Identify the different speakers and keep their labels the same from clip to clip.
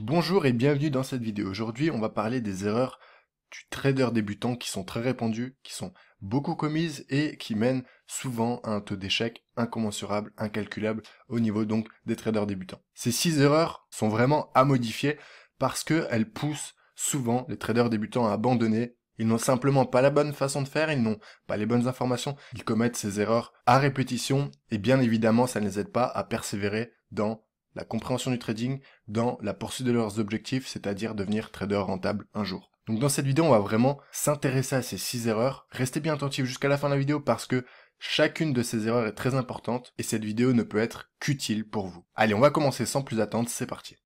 Speaker 1: Bonjour et bienvenue dans cette vidéo. Aujourd'hui, on va parler des erreurs du trader débutant qui sont très répandues, qui sont beaucoup commises et qui mènent souvent à un taux d'échec incommensurable, incalculable au niveau donc des traders débutants. Ces 6 erreurs sont vraiment à modifier parce qu'elles poussent souvent les traders débutants à abandonner. Ils n'ont simplement pas la bonne façon de faire, ils n'ont pas les bonnes informations, ils commettent ces erreurs à répétition et bien évidemment ça ne les aide pas à persévérer dans la compréhension du trading, dans la poursuite de leurs objectifs, c'est-à-dire devenir trader rentable un jour. Donc dans cette vidéo, on va vraiment s'intéresser à ces 6 erreurs. Restez bien attentifs jusqu'à la fin de la vidéo parce que chacune de ces erreurs est très importante et cette vidéo ne peut être qu'utile pour vous. Allez, on va commencer sans plus attendre, c'est parti.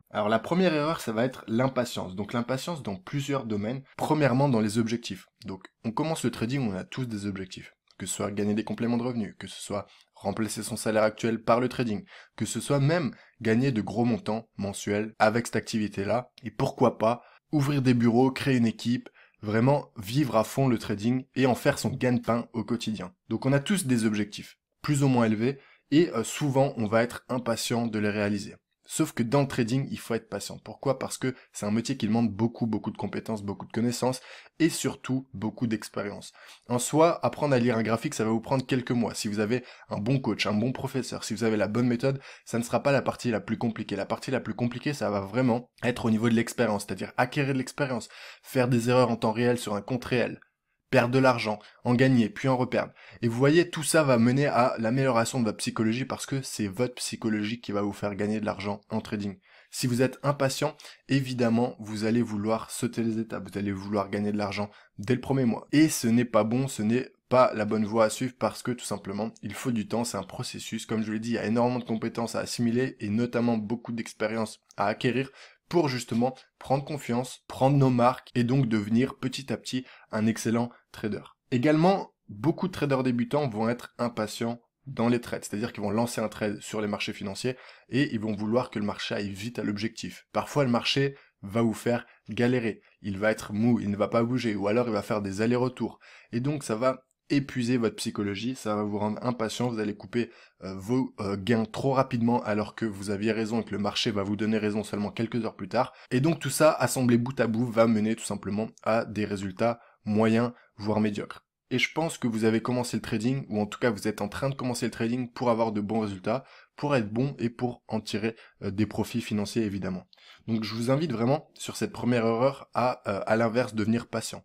Speaker 1: Alors la première erreur, ça va être l'impatience. Donc l'impatience dans plusieurs domaines. Premièrement, dans les objectifs. Donc on commence le trading, on a tous des objectifs. Que ce soit gagner des compléments de revenus, que ce soit remplacer son salaire actuel par le trading, que ce soit même gagner de gros montants mensuels avec cette activité-là. Et pourquoi pas ouvrir des bureaux, créer une équipe, vraiment vivre à fond le trading et en faire son gagne-pain au quotidien. Donc on a tous des objectifs, plus ou moins élevés, et souvent on va être impatient de les réaliser. Sauf que dans le trading, il faut être patient. Pourquoi? Parce que c'est un métier qui demande beaucoup de compétences, beaucoup de connaissances et surtout beaucoup d'expérience. En soi, apprendre à lire un graphique, ça va vous prendre quelques mois. Si vous avez un bon coach, un bon professeur, si vous avez la bonne méthode, ça ne sera pas la partie la plus compliquée. La partie la plus compliquée, ça va vraiment être au niveau de l'expérience, c'est-à-dire acquérir de l'expérience, faire des erreurs en temps réel sur un compte réel, perdre de l'argent, en gagner, puis en reperdre. Et vous voyez, tout ça va mener à l'amélioration de votre psychologie parce que c'est votre psychologie qui va vous faire gagner de l'argent en trading. Si vous êtes impatient, évidemment, vous allez vouloir sauter les étapes, vous allez vouloir gagner de l'argent dès le premier mois. Et ce n'est pas bon, ce n'est pas la bonne voie à suivre parce que tout simplement, il faut du temps, c'est un processus. Comme je vous l'ai dit, il y a énormément de compétences à assimiler et notamment beaucoup d'expérience à acquérir pour justement prendre confiance, prendre nos marques et donc devenir petit à petit un excellent trader. Également, beaucoup de traders débutants vont être impatients dans les trades, c'est-à-dire qu'ils vont lancer un trade sur les marchés financiers et ils vont vouloir que le marché aille vite à l'objectif. Parfois, le marché va vous faire galérer, il va être mou, il ne va pas bouger, ou alors il va faire des allers-retours. Et donc, ça va épuiser votre psychologie, ça va vous rendre impatient, vous allez couper vos gains trop rapidement alors que vous aviez raison et que le marché va vous donner raison seulement quelques heures plus tard. Et donc tout ça, assemblé bout à bout, va mener tout simplement à des résultats moyens, voire médiocres. Et je pense que vous avez commencé le trading, ou en tout cas vous êtes en train de commencer le trading pour avoir de bons résultats, pour être bon et pour en tirer des profits financiers évidemment. Donc je vous invite vraiment sur cette première erreur à l'inverse, devenir patient.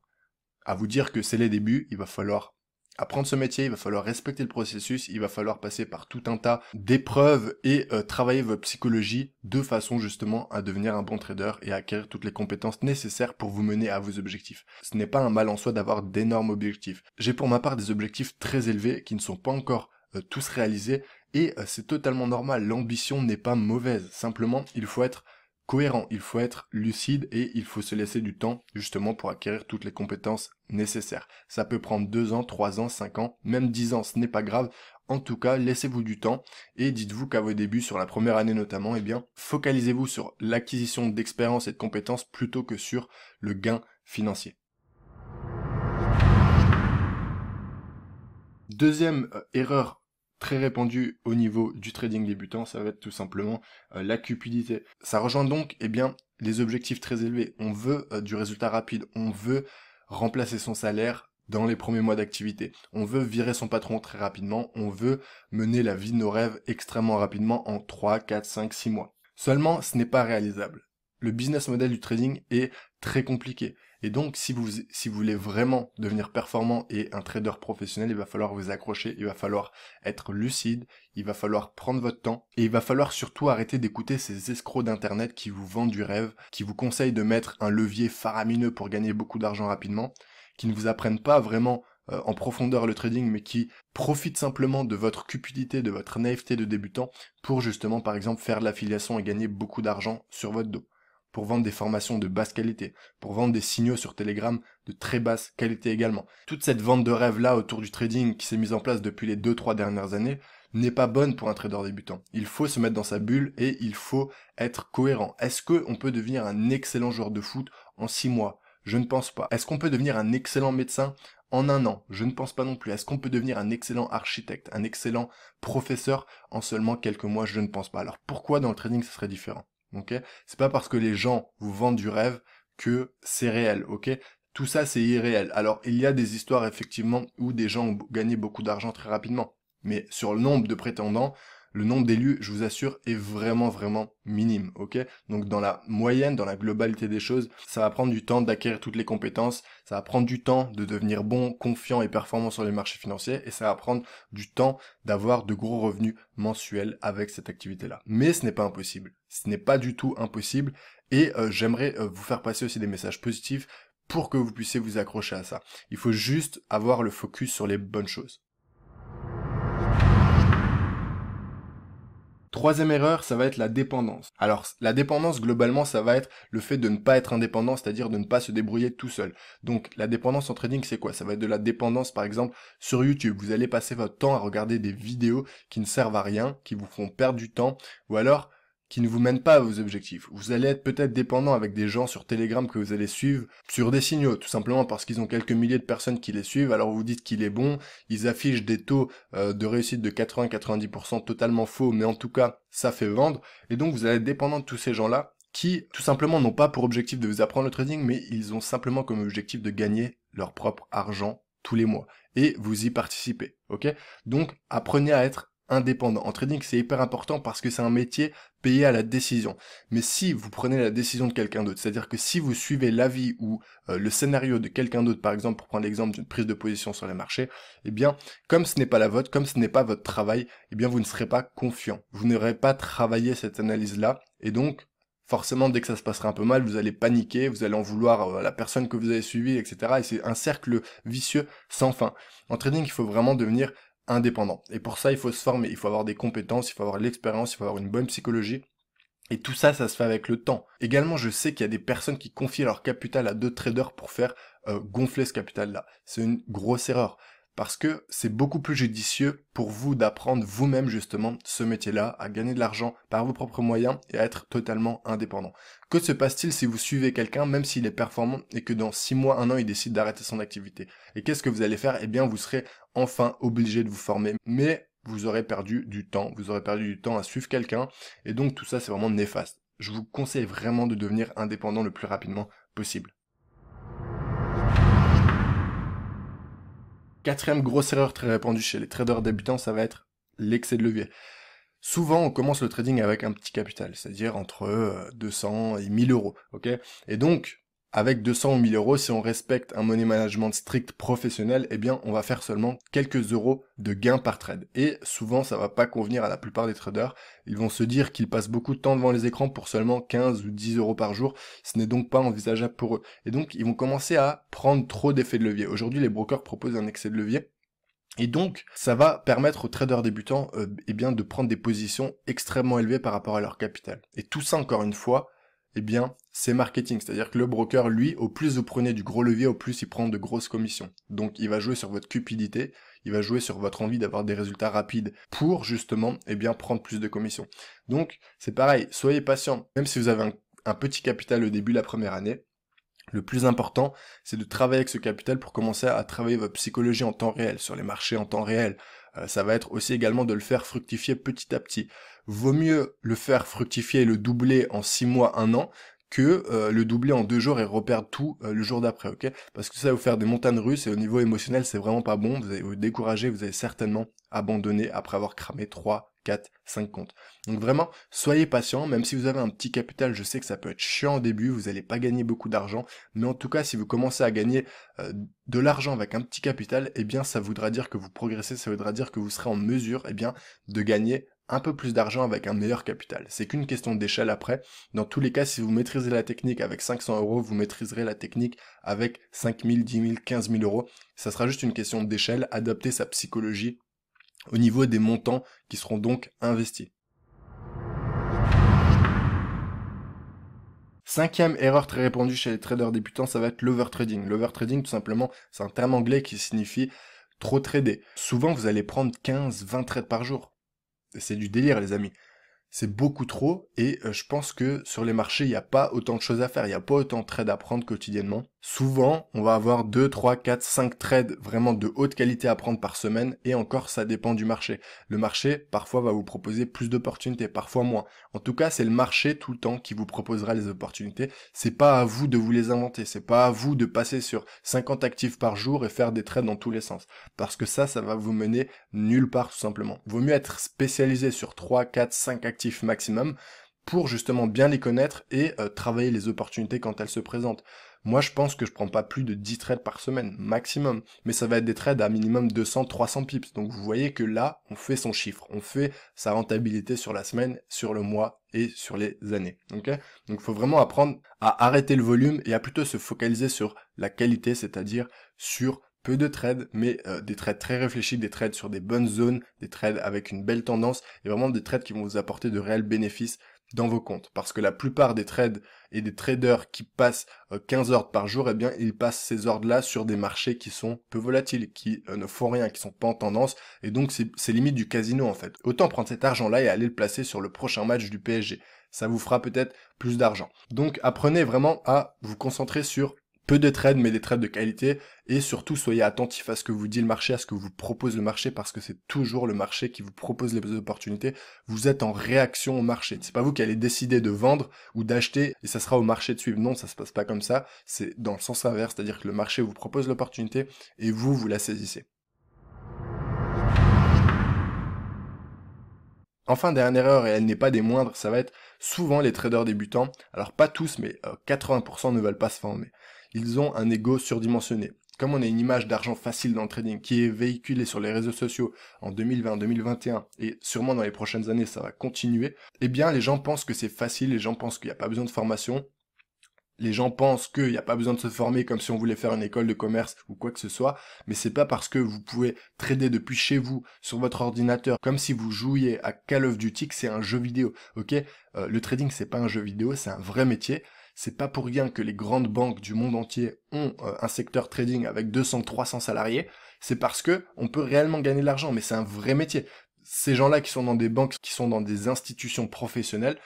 Speaker 1: À vous dire que c'est les débuts, il va falloir apprendre ce métier, il va falloir respecter le processus, il va falloir passer par tout un tas d'épreuves et travailler votre psychologie de façon justement à devenir un bon trader et à acquérir toutes les compétences nécessaires pour vous mener à vos objectifs. Ce n'est pas un mal en soi d'avoir d'énormes objectifs. J'ai pour ma part des objectifs très élevés qui ne sont pas encore tous réalisés et c'est totalement normal. L'ambition n'est pas mauvaise. Simplement, il faut être cohérent, il faut être lucide et il faut se laisser du temps justement pour acquérir toutes les compétences nécessaires. Ça peut prendre 2 ans, 3 ans, 5 ans, même 10 ans, ce n'est pas grave. En tout cas, laissez-vous du temps et dites-vous qu'à vos débuts, sur la première année notamment, eh bien, focalisez-vous sur l'acquisition d'expérience et de compétences plutôt que sur le gain financier. Deuxième erreur très répandue au niveau du trading débutant, ça va être tout simplement la cupidité. Ça rejoint donc les objectifs très élevés. On veut du résultat rapide, on veut remplacer son salaire dans les premiers mois d'activité. On veut virer son patron très rapidement, on veut mener la vie de nos rêves extrêmement rapidement en 3, 4, 5, 6 mois. Seulement, ce n'est pas réalisable. Le business model du trading est très compliqué. Et donc, si vous voulez vraiment devenir performant et un trader professionnel, il va falloir vous accrocher, il va falloir être lucide, il va falloir prendre votre temps, et il va falloir surtout arrêter d'écouter ces escrocs d'internet qui vous vendent du rêve, qui vous conseillent de mettre un levier faramineux pour gagner beaucoup d'argent rapidement, qui ne vous apprennent pas vraiment en profondeur le trading, mais qui profitent simplement de votre cupidité, de votre naïveté de débutant, pour justement, par exemple, faire de l'affiliation et gagner beaucoup d'argent sur votre dos, pour vendre des formations de basse qualité, pour vendre des signaux sur Telegram de très basse qualité également. Toute cette vente de rêve là autour du trading qui s'est mise en place depuis les 2-3 dernières années n'est pas bonne pour un trader débutant. Il faut se mettre dans sa bulle et il faut être cohérent. Est-ce qu'on peut devenir un excellent joueur de foot en 6 mois? Je ne pense pas. Est-ce qu'on peut devenir un excellent médecin en un an? Je ne pense pas non plus. Est-ce qu'on peut devenir un excellent architecte, un excellent professeur en seulement quelques mois? Je ne pense pas. Alors pourquoi dans le trading ce serait différent? Ok? C'est pas parce que les gens vous vendent du rêve que c'est réel, ok? Tout ça, c'est irréel. Alors, il y a des histoires, effectivement, où des gens ont gagné beaucoup d'argent très rapidement. Mais sur le nombre de prétendants, le nombre d'élus, je vous assure, est vraiment, vraiment minime, ok? Donc, dans la moyenne, dans la globalité des choses, ça va prendre du temps d'acquérir toutes les compétences, ça va prendre du temps de devenir bon, confiant et performant sur les marchés financiers, et ça va prendre du temps d'avoir de gros revenus mensuels avec cette activité-là. Mais ce n'est pas impossible. Ce n'est pas du tout impossible, et j'aimerais vous faire passer aussi des messages positifs pour que vous puissiez vous accrocher à ça. Il faut juste avoir le focus sur les bonnes choses. Troisième erreur, ça va être la dépendance. Alors, la dépendance, globalement, ça va être le fait de ne pas être indépendant, c'est-à-dire de ne pas se débrouiller tout seul. Donc, la dépendance en trading, c'est quoi? Ça va être de la dépendance, par exemple, sur YouTube. Vous allez passer votre temps à regarder des vidéos qui ne servent à rien, qui vous font perdre du temps, ou alors qui ne vous mènent pas à vos objectifs. Vous allez être peut-être dépendant avec des gens sur Telegram que vous allez suivre sur des signaux, tout simplement parce qu'ils ont quelques milliers de personnes qui les suivent, alors vous dites qu'il est bon, ils affichent des taux de réussite de 80-90% totalement faux, mais en tout cas, ça fait vendre, et donc vous allez être dépendant de tous ces gens-là qui, tout simplement, n'ont pas pour objectif de vous apprendre le trading, mais ils ont simplement comme objectif de gagner leur propre argent tous les mois, et vous y participez, ok? Donc, apprenez à être indépendant. En trading, c'est hyper important parce que c'est un métier payé à la décision. Mais si vous prenez la décision de quelqu'un d'autre, c'est-à-dire que si vous suivez l'avis ou le scénario de quelqu'un d'autre, par exemple, pour prendre l'exemple d'une prise de position sur les marchés, eh bien, comme ce n'est pas la vôtre, comme ce n'est pas votre travail, eh bien, vous ne serez pas confiant. Vous n'aurez pas travaillé cette analyse-là, et donc, forcément, dès que ça se passera un peu mal, vous allez paniquer, vous allez en vouloir à la personne que vous avez suivie, etc. Et c'est un cercle vicieux sans fin. En trading, il faut vraiment devenir indépendant. Et pour ça, il faut se former, il faut avoir des compétences, il faut avoir l'expérience, il faut avoir une bonne psychologie. Et tout ça, ça se fait avec le temps. Également, je sais qu'il y a des personnes qui confient leur capital à d'autres traders pour faire gonfler ce capital-là. C'est une grosse erreur. Parce que c'est beaucoup plus judicieux pour vous d'apprendre vous-même justement ce métier-là, à gagner de l'argent par vos propres moyens et à être totalement indépendant. Que se passe-t-il si vous suivez quelqu'un, même s'il est performant, et que dans 6 mois, 1 an, il décide d'arrêter son activité? Et qu'est-ce que vous allez faire? Eh bien, vous serez enfin obligé de vous former. Mais vous aurez perdu du temps. Vous aurez perdu du temps à suivre quelqu'un. Et donc, tout ça, c'est vraiment néfaste. Je vous conseille vraiment de devenir indépendant le plus rapidement possible. Quatrième grosse erreur très répandue chez les traders débutants, ça va être l'excès de levier. Souvent, on commence le trading avec un petit capital, c'est-à-dire entre 200 et 1000 euros, ok? Et donc, avec 200 ou 1000 euros, si on respecte un money management strict professionnel, eh bien, on va faire seulement quelques euros de gains par trade. Et souvent, ça va pas convenir à la plupart des traders. Ils vont se dire qu'ils passent beaucoup de temps devant les écrans pour seulement 15 ou 10 euros par jour. Ce n'est donc pas envisageable pour eux. Et donc, ils vont commencer à prendre trop d'effets de levier. Aujourd'hui, les brokers proposent un excès de levier. Et donc, ça va permettre aux traders débutants eh bien, de prendre des positions extrêmement élevées par rapport à leur capital. Et tout ça, encore une fois, eh bien, c'est marketing. C'est-à-dire que le broker, lui, au plus vous prenez du gros levier, au plus il prend de grosses commissions. Donc, il va jouer sur votre cupidité, il va jouer sur votre envie d'avoir des résultats rapides pour, justement, eh bien, prendre plus de commissions. Donc, c'est pareil, soyez patient. Même si vous avez un petit capital au début, la première année, le plus important, c'est de travailler avec ce capital pour commencer à travailler votre psychologie en temps réel, sur les marchés en temps réel. Ça va être aussi également de le faire fructifier petit à petit. Vaut mieux le faire fructifier et le doubler en 6 mois, 1 an, que le doubler en 2 jours et reperdre tout le jour d'après, ok? Parce que ça va vous faire des montagnes russes et au niveau émotionnel, c'est vraiment pas bon. Vous allez vous décourager, vous allez certainement abandonner après avoir cramé 3, 4, 5 comptes. Donc vraiment, soyez patient, même si vous avez un petit capital, je sais que ça peut être chiant au début, vous n'allez pas gagner beaucoup d'argent, mais en tout cas, si vous commencez à gagner de l'argent avec un petit capital, eh bien ça voudra dire que vous progressez, ça voudra dire que vous serez en mesure eh bien, de gagner un peu plus d'argent avec un meilleur capital. C'est qu'une question d'échelle après. Dans tous les cas, si vous maîtrisez la technique avec 500 euros, vous maîtriserez la technique avec 5000, 10 000, 15 000 euros. Ça sera juste une question d'échelle, adapter sa psychologie au niveau des montants qui seront donc investis. Cinquième erreur très répandue chez les traders débutants, ça va être l'overtrading. L'overtrading, tout simplement, c'est un terme anglais qui signifie trop trader. Souvent, vous allez prendre 15-20 trades par jour. C'est du délire, les amis. C'est beaucoup trop, et je pense que sur les marchés, il n'y a pas autant de choses à faire, il n'y a pas autant de trades à prendre quotidiennement. Souvent, on va avoir 2, 3, 4, 5 trades vraiment de haute qualité à prendre par semaine et encore, ça dépend du marché. Le marché, parfois, va vous proposer plus d'opportunités, parfois moins. En tout cas, c'est le marché tout le temps qui vous proposera les opportunités. C'est pas à vous de vous les inventer. C'est pas à vous de passer sur 50 actifs par jour et faire des trades dans tous les sens. Parce que ça va vous mener nulle part tout simplement. Vaut mieux être spécialisé sur 3, 4, 5 actifs maximum pour justement bien les connaître et travailler les opportunités quand elles se présentent. Moi, je pense que je prends pas plus de 10 trades par semaine, maximum. Mais ça va être des trades à minimum 200, 300 pips. Donc vous voyez que là, on fait son chiffre. On fait sa rentabilité sur la semaine, sur le mois et sur les années. Ok? Donc il faut vraiment apprendre à arrêter le volume et à plutôt se focaliser sur la qualité, c'est-à-dire sur peu de trades, mais des trades très réfléchis, des trades sur des bonnes zones, des trades avec une belle tendance et vraiment des trades qui vont vous apporter de réels bénéfices dans vos comptes. Parce que la plupart des trades et des traders qui passent 15 ordres par jour, eh bien, ils passent ces ordres-là sur des marchés qui sont peu volatiles, qui ne font rien, qui sont pas en tendance. Et donc, c'est limite du casino, en fait. Autant prendre cet argent-là et aller le placer sur le prochain match du PSG. Ça vous fera peut-être plus d'argent. Donc, apprenez vraiment à vous concentrer sur peu de trades, mais des trades de qualité, et surtout soyez attentif à ce que vous dit le marché, à ce que vous propose le marché, parce que c'est toujours le marché qui vous propose les opportunités. Vous êtes en réaction au marché. C'est pas vous qui allez décider de vendre ou d'acheter, et ça sera au marché de suivre. Non, ça se passe pas comme ça. C'est dans le sens inverse, c'est-à-dire que le marché vous propose l'opportunité, et vous la saisissez. Enfin, dernière erreur, et elle n'est pas des moindres, ça va être souvent les traders débutants. Alors pas tous, mais 80% ne veulent pas se former. Ils ont un ego surdimensionné. Comme on a une image d'argent facile dans le trading qui est véhiculée sur les réseaux sociaux en 2020, 2021 et sûrement dans les prochaines années ça va continuer, eh bien les gens pensent que c'est facile, les gens pensent qu'il n'y a pas besoin de formation. Les gens pensent qu'il n'y a pas besoin de se former comme si on voulait faire une école de commerce ou quoi que ce soit, mais c'est pas parce que vous pouvez trader depuis chez vous, sur votre ordinateur, comme si vous jouiez à Call of Duty que c'est un jeu vidéo, ok? Le trading c'est pas un jeu vidéo, c'est un vrai métier. C'est pas pour rien que les grandes banques du monde entier ont un secteur trading avec 200, 300 salariés. C'est parce que on peut réellement gagner de l'argent, mais c'est un vrai métier. Ces gens-là qui sont dans des banques, qui sont dans des institutions professionnelles,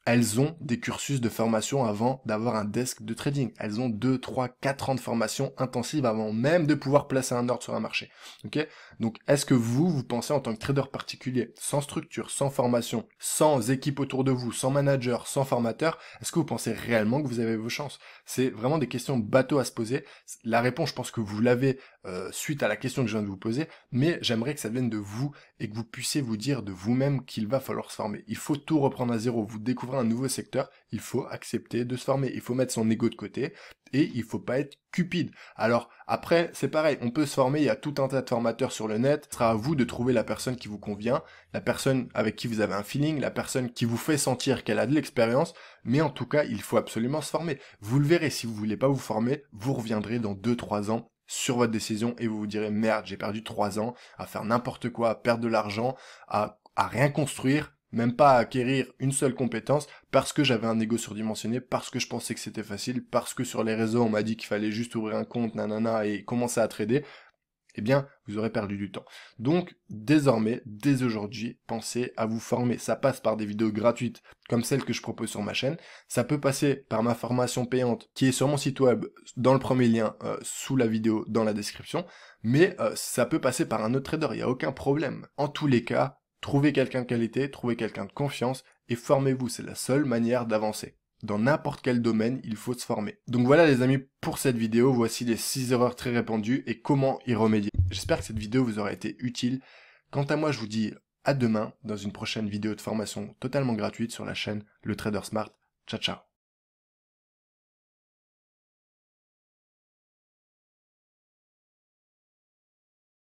Speaker 1: elles ont des cursus de formation avant d'avoir un desk de trading. Elles ont 2, 3, 4 ans de formation intensive avant même de pouvoir placer un ordre sur un marché. Ok? Donc, est-ce que vous pensez en tant que trader particulier, sans structure, sans formation, sans équipe autour de vous, sans manager, sans formateur, est-ce que vous pensez réellement que vous avez vos chances? C'est vraiment des questions bateau à se poser. La réponse, je pense que vous l'avez suite à la question que je viens de vous poser, mais j'aimerais que ça vienne de vous et que vous puissiez vous dire de vous-même qu'il va falloir se former. Il faut tout reprendre à zéro. Vous découvrez un nouveau secteur, il faut accepter de se former. Il faut mettre son ego de côté et il faut pas être cupide. Alors après, c'est pareil, on peut se former, il y a tout un tas de formateurs sur le net. Ce sera à vous de trouver la personne qui vous convient, la personne avec qui vous avez un feeling, la personne qui vous fait sentir qu'elle a de l'expérience, mais en tout cas, il faut absolument se former. Vous le verrez, si vous voulez pas vous former, vous reviendrez dans 2-3 ans sur votre décision et vous vous direz merde, j'ai perdu 3 ans à faire n'importe quoi, à perdre de l'argent, à rien construire, même pas à acquérir une seule compétence parce que j'avais un ego surdimensionné, parce que je pensais que c'était facile, parce que sur les réseaux on m'a dit qu'il fallait juste ouvrir un compte, nanana, et commencer à trader. Eh bien, vous aurez perdu du temps. Donc, désormais, dès aujourd'hui, pensez à vous former. Ça passe par des vidéos gratuites comme celles que je propose sur ma chaîne. Ça peut passer par ma formation payante qui est sur mon site web dans le premier lien sous la vidéo dans la description. Mais ça peut passer par un autre trader, il n'y a aucun problème. En tous les cas, trouvez quelqu'un de qualité, trouvez quelqu'un de confiance et formez-vous. C'est la seule manière d'avancer. Dans n'importe quel domaine, il faut se former. Donc voilà les amis pour cette vidéo, voici les 6 erreurs très répandues et comment y remédier. J'espère que cette vidéo vous aura été utile. Quant à moi, je vous dis à demain dans une prochaine vidéo de formation totalement gratuite sur la chaîne Le Trader Smart. Ciao ciao.